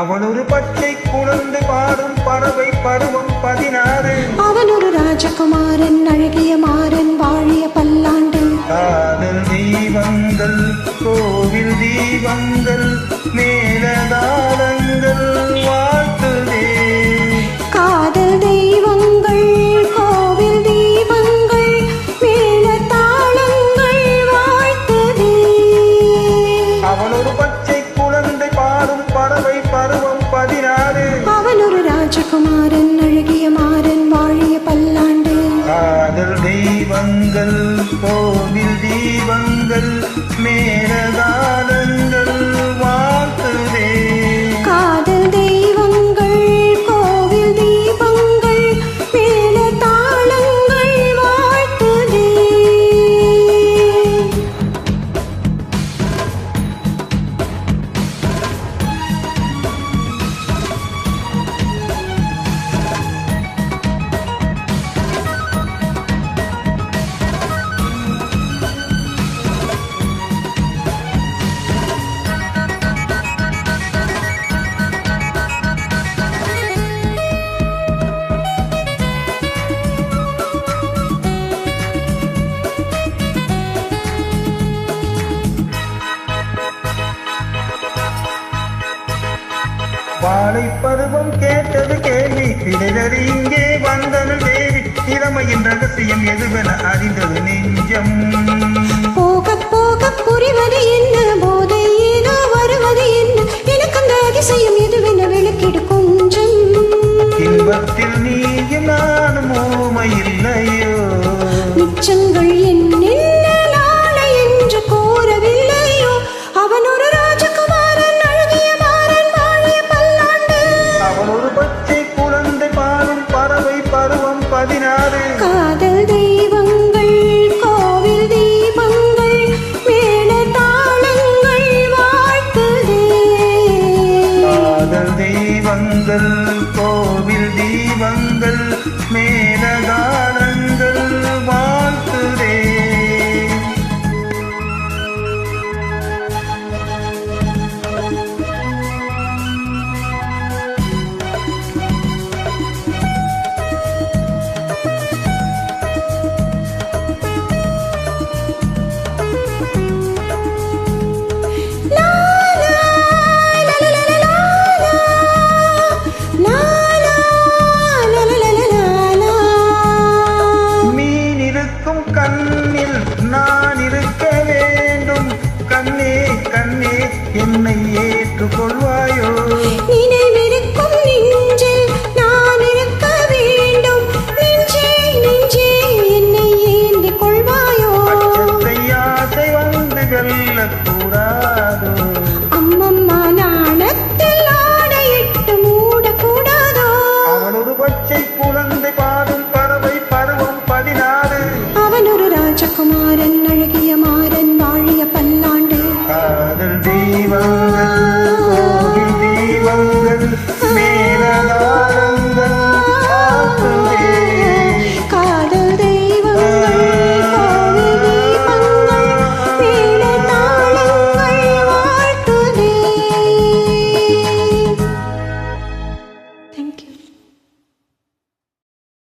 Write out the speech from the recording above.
அவன் ஒரு பச்சை குழந்தை பாடும் பறவை பருவம் 16. அவன் ஒரு ராஜகுமாரன் அழகிய மாறன் வாழிய பல்லாண்டு. காதல் தீபங்கள் கோவில் தீபங்கள் மேலதாளங்கள் வாழ்த்துதே. காதல் தெய்வங்கள் கோவில் தீபங்கள் மேலதாளங்கள் வாழ்த்துதே. அவன் ஒரு பச்சை குழந்தை பாடும் பறவை பருவம் 16. அவன் ஒரு ராஜகுமாரன் அழகிய மாறன் வாழிய பல்லாண்டு. காதல் தெய்வங்கள் கோவில் தீபங்கள் மேலதாளங்கள் வாழ்த்துதே. காதல் தெய்வங்கள் கோவில் தீபங்கள் மேலதாளங்கள் வாழ்த்துதே. வாழை பருவம் கேட்டது கேள்வி பிறர் இங்கே வந்தனள் தேவி. இளமையின் ரகசியம் எதுவென அறிந்தது நெஞ்சம். போக போக புரிவது என்ன போதை ஏதோ வருவது என்ன எனக்கு அந்த அதிசயம் எதுவென விளக்கிடு கொஞ்சம். இன்பத்தில் நீயும் நானும் ஊமை இல்லையோ. நிச்சங்கள் என்னென்ன நாளை என்று கோரவில்லையோ. அவன் ஒரு ராஜகுமாரன் அழகிய மாறன் வாழிய பல்லாண்டு. அவன் ஒரு பச்சை குழந்தை பாடும் பறவை பருவம் 16. காதல் தெய்வங்கள் கோவில் தீபங்கள் மேலதாளங்கள் வாழ்த்துதே. காதல் தெய்வங்கள் கோவில் தீபங்கள்